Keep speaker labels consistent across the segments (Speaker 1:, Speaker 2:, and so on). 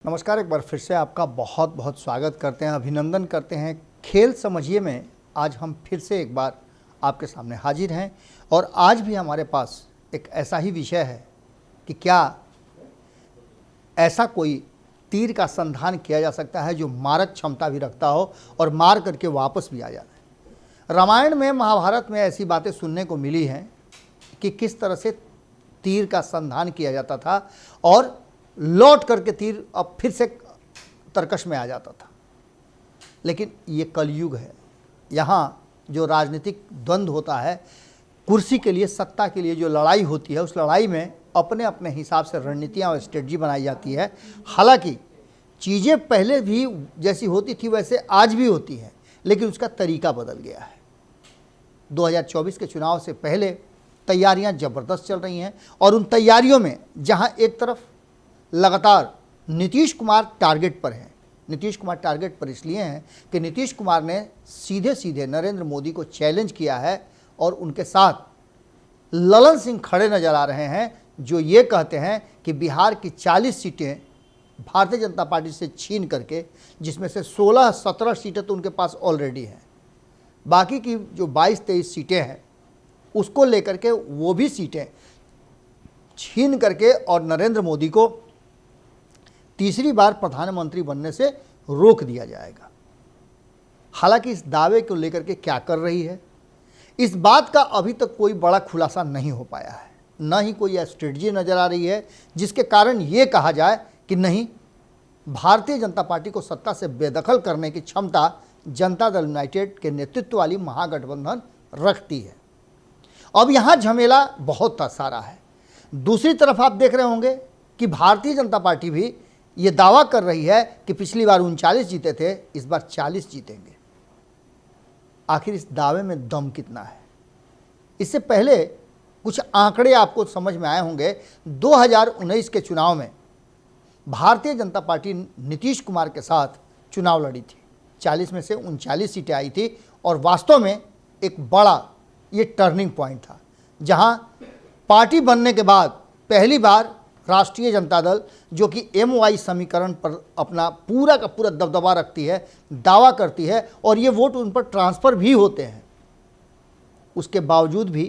Speaker 1: नमस्कार, एक बार फिर से आपका बहुत बहुत स्वागत करते हैं, अभिनंदन करते हैं। खेल समझिए में आज हम फिर से एक बार आपके सामने हाजिर हैं और आज भी हमारे पास एक ऐसा ही विषय है कि क्या ऐसा कोई तीर का संधान किया जा सकता है जो मारक क्षमता भी रखता हो और मार करके वापस भी आ जाए। रामायण में, महाभारत में ऐसी बातें सुनने को मिली हैं कि किस तरह से तीर का संधान किया जाता था और लौट करके तीर अब फिर से तरकश में आ जाता था। लेकिन ये कलयुग है। यहाँ जो राजनीतिक द्वंद्व होता है, कुर्सी के लिए, सत्ता के लिए जो लड़ाई होती है, उस लड़ाई में अपने अपने हिसाब से रणनीतियाँ और स्ट्रेटजी बनाई जाती है। हालांकि चीज़ें पहले भी जैसी होती थी वैसे आज भी होती हैं, लेकिन उसका तरीका बदल गया है। 2024 के चुनाव से पहले तैयारियां ज़बरदस्त चल रही हैं और उन तैयारियों में जहां एक तरफ लगातार नीतीश कुमार टारगेट पर हैं। नीतीश कुमार टारगेट पर इसलिए हैं कि नीतीश कुमार ने सीधे सीधे नरेंद्र मोदी को चैलेंज किया है और उनके साथ ललन सिंह खड़े नजर आ रहे हैं, जो ये कहते हैं कि बिहार की 40 सीटें भारतीय जनता पार्टी से छीन करके, जिसमें से 16-17 सीटें तो उनके पास ऑलरेडी हैं, बाकी की जो 22-23 सीटें हैं उसको लेकर के वो भी सीटें छीन करके और नरेंद्र मोदी को तीसरी बार प्रधानमंत्री बनने से रोक दिया जाएगा। हालांकि इस दावे को लेकर के क्या कर रही है, इस बात का अभी तक कोई बड़ा खुलासा नहीं हो पाया है। न ही कोई स्ट्रेटजी नज़र आ रही है जिसके कारण ये कहा जाए कि नहीं, भारतीय जनता पार्टी को सत्ता से बेदखल करने की क्षमता जनता दल यूनाइटेड के नेतृत्व वाली महागठबंधन रखती है। अब यहाँ झमेला बहुत सारा है। दूसरी तरफ आप देख रहे होंगे कि भारतीय जनता पार्टी भी ये दावा कर रही है कि पिछली बार 39 जीते थे, इस बार 40 जीतेंगे। आखिर इस दावे में दम कितना है? इससे पहले कुछ आंकड़े आपको समझ में आए होंगे। 2019 के चुनाव में भारतीय जनता पार्टी नीतीश कुमार के साथ चुनाव लड़ी थी। 40 में से 39 सीटें आई थी और वास्तव में एक बड़ा ये टर्निंग पॉइंट था, जहां पार्टी बनने के बाद पहली बार राष्ट्रीय जनता दल, जो कि MY समीकरण पर अपना पूरा का पूरा दबदबा रखती है, दावा करती है और ये वोट उन पर ट्रांसफ़र भी होते हैं, उसके बावजूद भी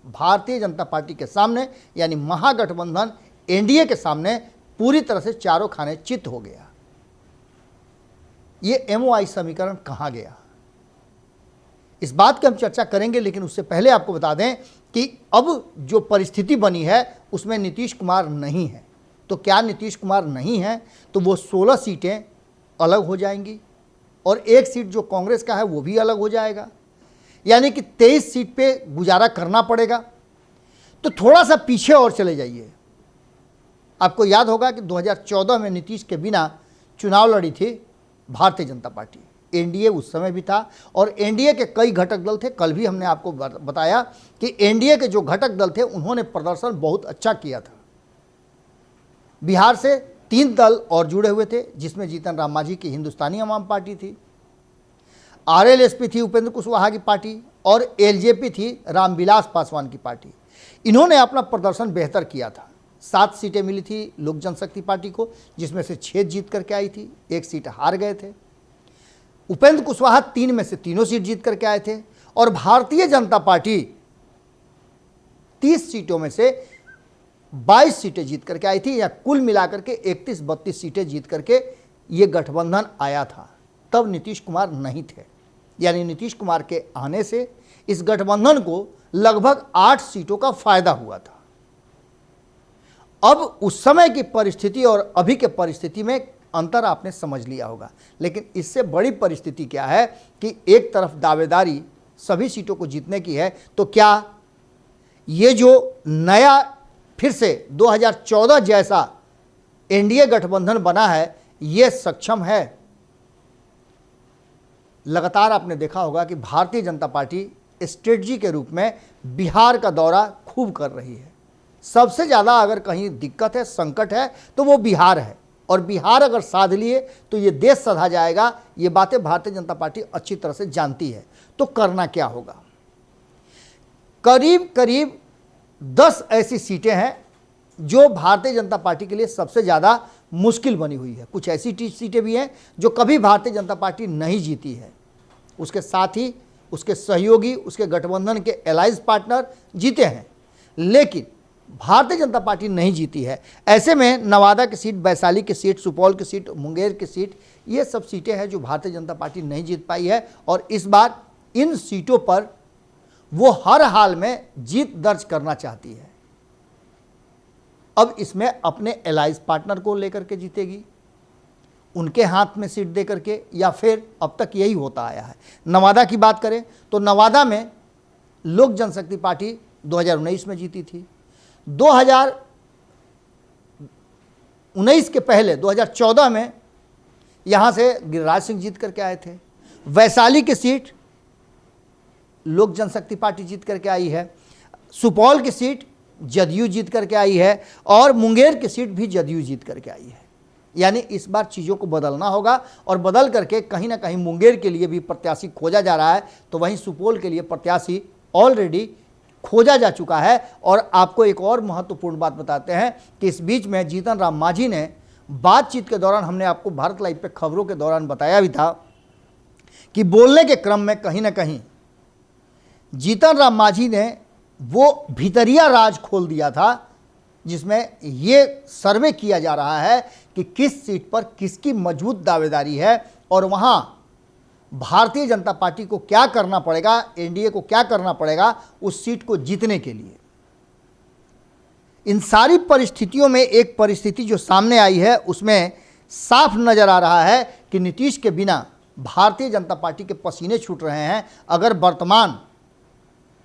Speaker 1: भारतीय जनता पार्टी के सामने, यानी महागठबंधन NDA के सामने पूरी तरह से चारों खाने चित हो गया। ये MY समीकरण कहाँ गया, इस बात की हम चर्चा करेंगे। लेकिन उससे पहले आपको बता दें कि अब जो परिस्थिति बनी है उसमें नीतीश कुमार नहीं है। तो क्या नीतीश कुमार नहीं है तो वो 16 सीटें अलग हो जाएंगी और एक सीट जो कांग्रेस का है वो भी अलग हो जाएगा, यानी कि 23 सीट पे गुजारा करना पड़ेगा। तो थोड़ा सा पीछे और चले जाइए। आपको याद होगा कि 2014 में नीतीश के बिना चुनाव लड़ी थी भारतीय जनता पार्टी। NDA उस समय भी था और NDA के कई घटक दल थे। कल भी हमने आपको बताया कि NDA के जो घटक दल थे उन्होंने प्रदर्शन बहुत अच्छा किया था। बिहार से 3 दल और जुड़े हुए थे, जिसमें जीतन राम मांझी की हिंदुस्तानी अवाम पार्टी थी, RLSP थी उपेंद्र कुशवाहा की पार्टी और LJP थी रामविलास पासवान की पार्टी। इन्होंने अपना प्रदर्शन बेहतर किया था। 7 सीटें मिली थी लोक जनशक्ति पार्टी को, जिसमें से 6 जीत करके आई थी, 1 सीट हार गए थे। उपेंद्र कुशवाहा 3 में से तीनों सीट जीत करके आए थे और भारतीय जनता पार्टी 30 सीटों में से 22 सीटें जीत करके आई थी, या कुल मिलाकर के 31-32 सीटें जीत करके ये गठबंधन आया था। तब नीतीश कुमार नहीं थे, यानी नीतीश कुमार के आने से इस गठबंधन को लगभग 8 सीटों का फायदा हुआ था। अब उस समय की परिस्थिति और अभी के परिस्थिति में अंतर आपने समझ लिया होगा। लेकिन इससे बड़ी परिस्थिति क्या है कि एक तरफ दावेदारी सभी सीटों को जीतने की है, तो क्या ये जो नया फिर से 2014 जैसा NDA गठबंधन बना है, ये सक्षम है? लगातार आपने देखा होगा कि भारतीय जनता पार्टी स्ट्रेटजी के रूप में बिहार का दौरा खूब कर रही है। सबसे ज़्यादा अगर कहीं दिक्कत है, संकट है, तो वो बिहार है। और बिहार अगर साध लिए तो ये देश सधा जाएगा। ये बातें भारतीय जनता पार्टी अच्छी तरह से जानती है। तो करना क्या होगा? करीब करीब 10 ऐसी सीटें हैं जो भारतीय जनता पार्टी के लिए सबसे ज़्यादा मुश्किल बनी हुई है। कुछ ऐसी सीटें भी हैं जो कभी भारतीय जनता पार्टी नहीं जीती है, उसके साथ ही उसके सहयोगी, उसके गठबंधन के एलायंस पार्टनर जीते हैं, लेकिन भारतीय जनता पार्टी नहीं जीती है। ऐसे में नवादा की सीट, वैशाली की सीट, सुपौल की सीट, मुंगेर की सीट, ये सब सीटें हैं जो भारतीय जनता पार्टी नहीं जीत पाई है और इस बार इन सीटों पर वो हर हाल में जीत दर्ज करना चाहती है। अब इसमें अपने एलायंस पार्टनर को लेकर के जीतेगी, उनके हाथ में सीट दे करके, या फिर अब तक यही होता आया है। नवादा की बात करें तो नवादा में लोक जनशक्ति पार्टी 2019 में जीती थी। 2019 के पहले 2014 में यहाँ से गिरिराज सिंह जीत करके आए थे। वैशाली की सीट लोक जनशक्ति पार्टी जीत करके आई है, सुपौल की सीट जदयू जीत करके आई है और मुंगेर की सीट भी जदयू जीत करके आई है। यानी इस बार चीज़ों को बदलना होगा और बदल करके कहीं ना कहीं मुंगेर के लिए भी प्रत्याशी खोजा जा रहा है, तो वहीं सुपौल के लिए प्रत्याशी ऑलरेडी खोजा जा चुका है। और आपको एक और महत्वपूर्ण बात बताते हैं कि इस बीच में जीतन राम मांझी ने बातचीत के दौरान, हमने आपको भारत लाइव पे खबरों के दौरान बताया भी था कि बोलने के क्रम में कहीं ना कहीं जीतन राम मांझी ने वो भितरिया राज खोल दिया था, जिसमें ये सर्वे किया जा रहा है कि किस सीट पर किसकी मजबूत दावेदारी है और वहाँ भारतीय जनता पार्टी को क्या करना पड़ेगा, एनडीए को क्या करना पड़ेगा उस सीट को जीतने के लिए। इन सारी परिस्थितियों में एक परिस्थिति जो सामने आई है उसमें साफ नजर आ रहा है कि नीतीश के बिना भारतीय जनता पार्टी के पसीने छूट रहे हैं। अगर वर्तमान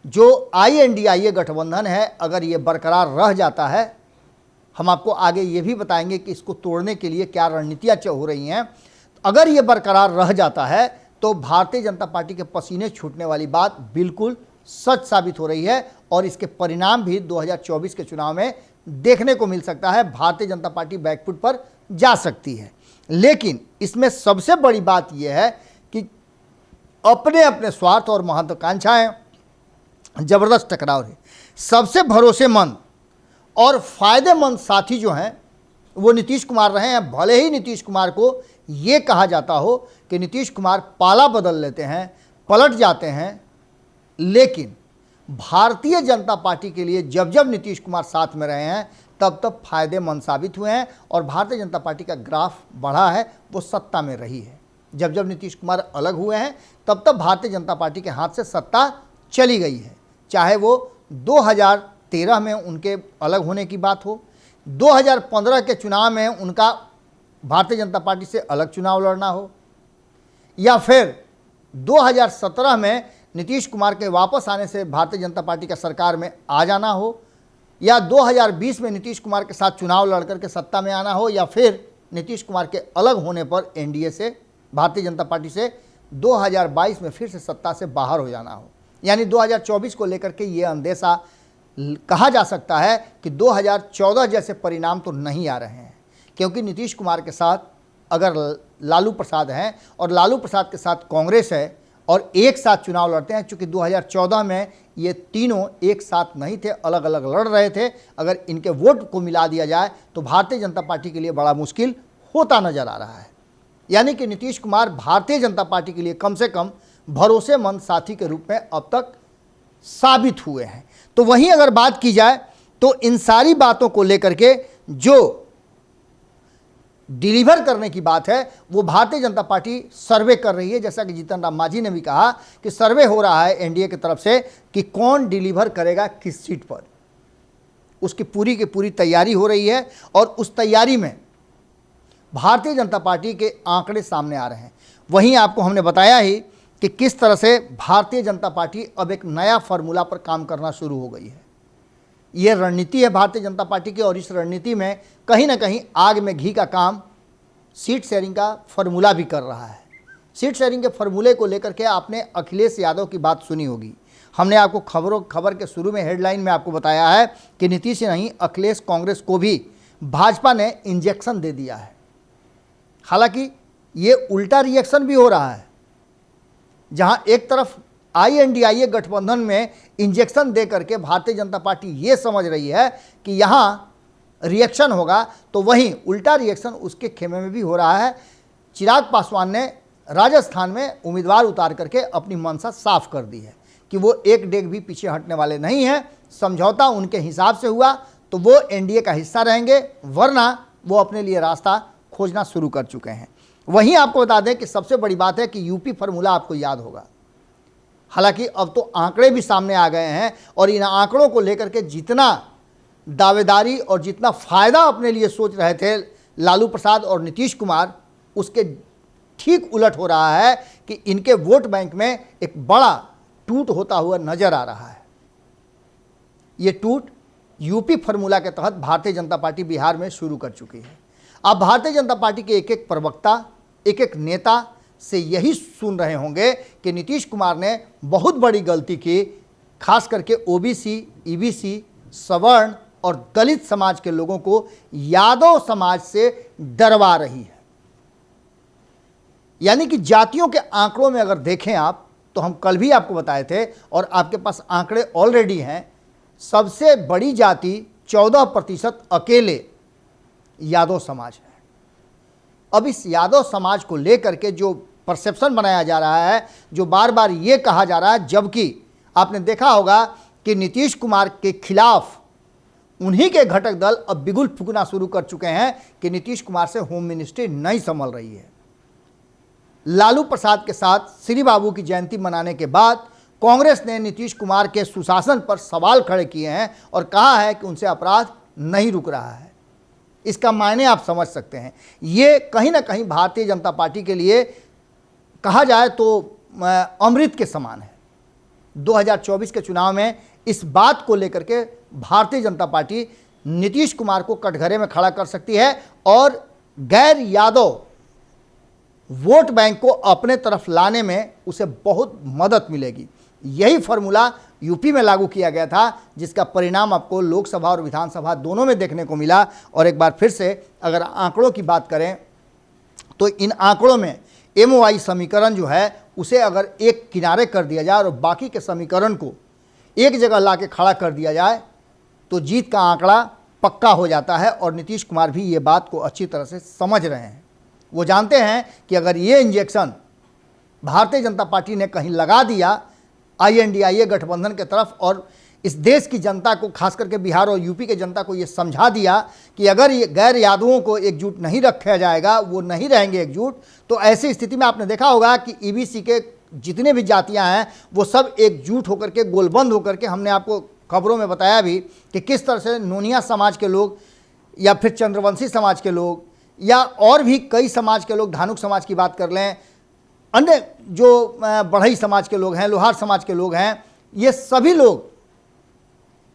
Speaker 1: जो INDIA गठबंधन है अगर ये बरकरार रह जाता है, हम आपको आगे ये भी बताएंगे कि इसको तोड़ने के लिए क्या रणनीतियाँ हो रही हैं। अगर ये बरकरार रह जाता है तो भारतीय जनता पार्टी के पसीने छूटने वाली बात बिल्कुल सच साबित हो रही है और इसके परिणाम भी 2024 के चुनाव में देखने को मिल सकता है। भारतीय जनता पार्टी बैकफुट पर जा सकती है। लेकिन इसमें सबसे बड़ी बात यह है कि अपने अपने स्वार्थ और महत्वाकांक्षाएं जबरदस्त टकराव है। सबसे भरोसेमंद और फायदेमंद साथी जो हैं वो नीतीश कुमार रहे हैं। भले ही नीतीश कुमार को ये कहा जाता हो कि नीतीश कुमार पाला बदल लेते हैं, पलट जाते हैं, लेकिन भारतीय जनता पार्टी के लिए जब जब नीतीश कुमार साथ में रहे हैं तब तब फायदेमंद साबित हुए हैं और भारतीय जनता पार्टी का ग्राफ बढ़ा है, वो सत्ता में रही है। जब जब नीतीश कुमार अलग हुए हैं तब तब भारतीय जनता पार्टी के हाथ से सत्ता चली गई है। चाहे वो 2013 में उनके अलग होने की बात हो, 2015 के चुनाव में उनका भारतीय जनता पार्टी से अलग चुनाव लड़ना हो, या फिर 2017 में नीतीश कुमार के वापस आने से भारतीय जनता पार्टी का सरकार में आ जाना हो, या 2020 में नीतीश कुमार के साथ चुनाव लड़कर के सत्ता में आना हो, या फिर नीतीश कुमार के अलग होने पर एनडीए से, भारतीय जनता पार्टी से 2022 में फिर से सत्ता से बाहर हो जाना हो। यानी 2024 को लेकर के ये अंदेशा कहा जा सकता है कि 2014 जैसे परिणाम तो नहीं आ रहे हैं, क्योंकि नीतीश कुमार के साथ अगर लालू प्रसाद हैं और लालू प्रसाद के साथ कांग्रेस है और एक साथ चुनाव लड़ते हैं, चूँकि 2014 में ये तीनों एक साथ नहीं थे, अलग अलग लड़ रहे थे, अगर इनके वोट को मिला दिया जाए तो भारतीय जनता पार्टी के लिए बड़ा मुश्किल होता नजर आ रहा है। यानी कि नीतीश कुमार भारतीय जनता पार्टी के लिए कम से कम भरोसेमंद साथी के रूप में अब तक साबित हुए हैं। तो वहीं अगर बात की जाए तो इन सारी बातों को लेकर के जो डिलीवर करने की बात है वो भारतीय जनता पार्टी सर्वे कर रही है। जैसा कि जीतन राम मांझी ने भी कहा कि सर्वे हो रहा है एनडीए की तरफ से कि कौन डिलीवर करेगा किस सीट पर, उसकी पूरी की पूरी तैयारी हो रही है और उस तैयारी में भारतीय जनता पार्टी के आंकड़े सामने आ रहे हैं। वहीं आपको हमने बताया ही कि किस तरह से भारतीय जनता पार्टी अब एक नया फार्मूला पर काम करना शुरू हो गई है। ये रणनीति है भारतीय जनता पार्टी की और इस रणनीति में कहीं ना कहीं आग में घी का काम सीट शेयरिंग का फार्मूला भी कर रहा है। सीट शेयरिंग के फार्मूले को लेकर के आपने अखिलेश यादव की बात सुनी होगी। हमने आपको खबर के शुरू में हेडलाइन में आपको बताया है कि नीतीश नहीं अखिलेश कांग्रेस को भी भाजपा ने इंजेक्शन दे दिया है। हालांकि ये उल्टा रिएक्शन भी हो रहा है, जहां एक तरफ INDIA गठबंधन में इंजेक्शन दे करके भारतीय जनता पार्टी ये समझ रही है कि यहाँ रिएक्शन होगा तो वहीं उल्टा रिएक्शन उसके खेमे में भी हो रहा है। चिराग पासवान ने राजस्थान में उम्मीदवार उतार करके अपनी मंशा साफ कर दी है कि वो एक डेग भी पीछे हटने वाले नहीं हैं। समझौता उनके हिसाब से हुआ तो वो एनडीए का हिस्सा रहेंगे, वरना वो अपने लिए रास्ता खोजना शुरू कर चुके हैं। वहीं आपको बता दें कि सबसे बड़ी बात है कि यूपी फार्मूला आपको याद होगा। हालांकि अब तो आंकड़े भी सामने आ गए हैं और इन आंकड़ों को लेकर के जितना दावेदारी और जितना फ़ायदा अपने लिए सोच रहे थे लालू प्रसाद और नीतीश कुमार, उसके ठीक उलट हो रहा है कि इनके वोट बैंक में एक बड़ा टूट होता हुआ नजर आ रहा है। ये टूट यूपी फार्मूला के तहत भारतीय जनता पार्टी बिहार में शुरू कर चुकी है। अब भारतीय जनता पार्टी के एक एक प्रवक्ता, एक एक नेता से यही सुन रहे होंगे कि नीतीश कुमार ने बहुत बड़ी गलती की, खास करके ओबीसी, ईबीसी, सवर्ण और दलित समाज के लोगों को यादव समाज से डरवा रही है। यानी कि जातियों के आंकड़ों में अगर देखें आप, तो हम कल भी आपको बताए थे और आपके पास आंकड़े ऑलरेडी हैं। सबसे बड़ी जाति 14% अकेले यादव समाज है। अब इस यादव समाज को लेकर के जो परसेप्शन बनाया जा रहा है, जो बार बार ये कहा जा रहा है, जबकि आपने देखा होगा कि नीतीश कुमार के खिलाफ उन्हीं के घटक दल अब बिगुल फूकना शुरू कर चुके हैं कि नीतीश कुमार से होम मिनिस्ट्री नहीं संभल रही है। लालू प्रसाद के साथ श्री बाबू की जयंती मनाने के बाद कांग्रेस ने नीतीश कुमार के सुशासन पर सवाल खड़े किए हैं और कहा है कि उनसे अपराध नहीं रुक रहा है। इसका मायने आप समझ सकते हैं। ये कहीं ना कहीं भारतीय जनता पार्टी के लिए कहा जाए तो अमृत के समान है। 2024 के चुनाव में इस बात को लेकर के भारतीय जनता पार्टी नीतीश कुमार को कटघरे में खड़ा कर सकती है और गैर यादव वोट बैंक को अपने तरफ लाने में उसे बहुत मदद मिलेगी। यही फार्मूला यूपी में लागू किया गया था, जिसका परिणाम आपको लोकसभा और विधानसभा दोनों में देखने को मिला। और एक बार फिर से अगर आंकड़ों की बात करें तो इन आंकड़ों में एमओआई समीकरण जो है उसे अगर एक किनारे कर दिया जाए और बाकी के समीकरण को एक जगह ला के खड़ा कर दिया जाए तो जीत का आंकड़ा पक्का हो जाता है। और नीतीश कुमार भी ये बात को अच्छी तरह से समझ रहे हैं। वो जानते हैं कि अगर ये इंजेक्शन भारतीय जनता पार्टी ने कहीं लगा दिया INDIA गठबंधन के तरफ और इस देश की जनता को, खास करके बिहार और यूपी के जनता को ये समझा दिया कि अगर ये गैर यादवों को एकजुट नहीं रखा जाएगा, वो नहीं रहेंगे एकजुट, तो ऐसी स्थिति में आपने देखा होगा कि ईबीसी के जितने भी जातियां हैं वो सब एकजुट होकर के, गोलबंद होकर के, हमने आपको खबरों में बताया भी कि किस तरह से नोनिया समाज के लोग या फिर चंद्रवंशी समाज के लोग या और भी कई समाज के लोग, धानुक समाज की बात कर लें, अन्य जो बढ़ई समाज के लोग हैं, लोहार समाज के लोग हैं, ये सभी लोग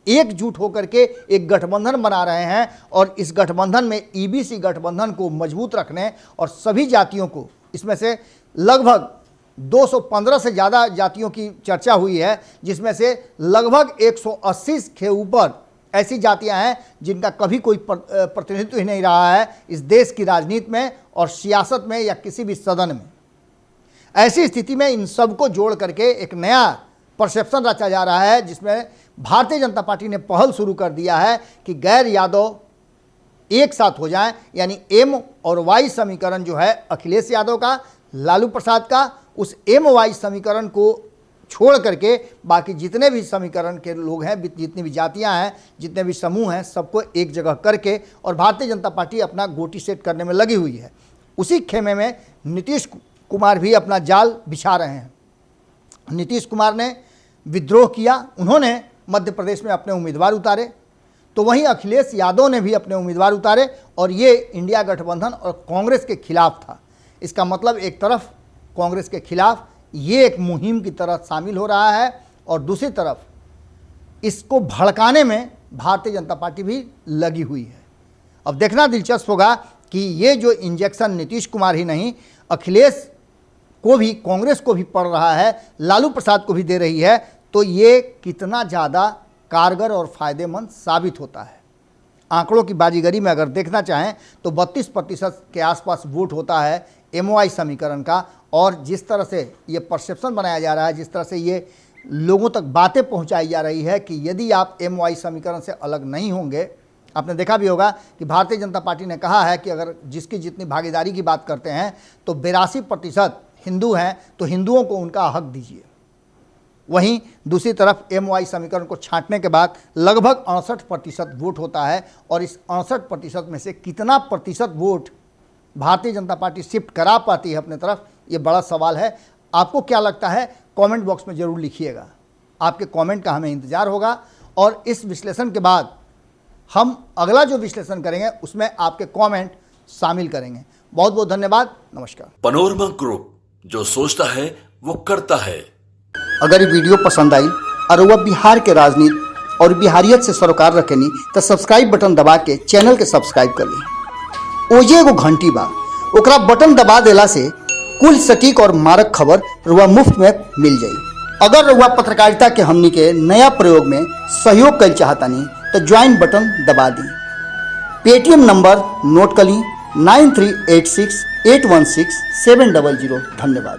Speaker 1: एकजुट होकर के एक गठबंधन बना रहे हैं। और इस गठबंधन में ईबीसी गठबंधन को मजबूत रखने और सभी जातियों को, इसमें से लगभग 215 से ज़्यादा जातियों की चर्चा हुई है, जिसमें से लगभग 180 के ऊपर ऐसी जातियां हैं जिनका कभी कोई प्रतिनिधित्व ही नहीं रहा है इस देश की राजनीति में और सियासत में या किसी भी सदन में। ऐसी स्थिति में इन सबको जोड़ करके एक नया परसेप्शन रचा जा रहा है, जिसमें भारतीय जनता पार्टी ने पहल शुरू कर दिया है कि गैर यादव एक साथ हो जाएं। यानी एम और वाई समीकरण जो है अखिलेश यादव का, लालू प्रसाद का, उस एम वाई समीकरण को छोड़ करके बाकी जितने भी समीकरण के लोग हैं, जितनी भी जातियां हैं, जितने भी समूह हैं, सबको एक जगह करके और भारतीय जनता पार्टी अपना गोटी सेट करने में लगी हुई है। उसी खेमे में नीतीश कुमार भी अपना जाल बिछा रहे हैं। नीतीश कुमार ने विद्रोह किया, उन्होंने मध्य प्रदेश में अपने उम्मीदवार उतारे, तो वहीं अखिलेश यादव ने भी अपने उम्मीदवार उतारे और ये इंडिया गठबंधन और कांग्रेस के खिलाफ था। इसका मतलब एक तरफ कांग्रेस के खिलाफ ये एक मुहिम की तरह शामिल हो रहा है और दूसरी तरफ इसको भड़काने में भारतीय जनता पार्टी भी लगी हुई है। अब देखना दिलचस्प होगा कि ये जो इंजेक्शन नीतीश कुमार ही नहीं, अखिलेश को भी, कांग्रेस को भी पड़ रहा है, लालू प्रसाद को भी दे रही है, तो ये कितना ज़्यादा कारगर और फ़ायदेमंद साबित होता है। आंकड़ों की बाजीगरी में अगर देखना चाहें तो 32% के आसपास वोट होता है एमओआई समीकरण का। और जिस तरह से ये परसेप्शन बनाया जा रहा है, जिस तरह से ये लोगों तक बातें पहुंचाई जा रही है कि यदि आप एमओआई समीकरण से अलग नहीं होंगे, आपने देखा भी होगा कि भारतीय जनता पार्टी ने कहा है कि अगर जिसकी जितनी भागीदारी की बात करते हैं तो 82% हिंदू हैं, तो हिंदुओं को उनका हक दीजिए। वहीं दूसरी तरफ MOI समीकरण को छांटने के बाद लगभग 68% वोट होता है, और इस 68% में से कितना प्रतिशत vote Bharatiya Janata party shift करा पाती है अपने तरफ, ये बड़ा सवाल है। आपको क्या लगता है, कमेंट बॉक्स में ज़रूर लिखिएगा। आपके कमेंट का हमें इंतज़ार होगा, और इस विश्लेषण के बाद हम अगला जो विश्लेषण करेंगे उसमें आपके कमेंट शामिल करेंगे। बहुत बहुत धन्यवाद, नमस्कार।
Speaker 2: पैनोरमा ग्रुप, जो सोचता है वो करता है।
Speaker 1: अगर ये वीडियो पसंद आई और वह बिहार के राजनीति और बिहारियत से सरोकार रखेनी तो सब्सक्राइब बटन दबा के चैनल के सब्सक्राइब कर ली। ओजे एगो घंटी बा, ओकरा बटन दबा देला से कुल सटीक और मारक खबर रुआ मुफ्त में मिल जाई। अगर रुआ पत्रकारिता के हमनी के नया प्रयोग में सहयोग कर चाहतानी तो ज्वाइन बटन दबा दी। पेटीएम नंबर नोट कर ली 9386816700। धन्यवाद।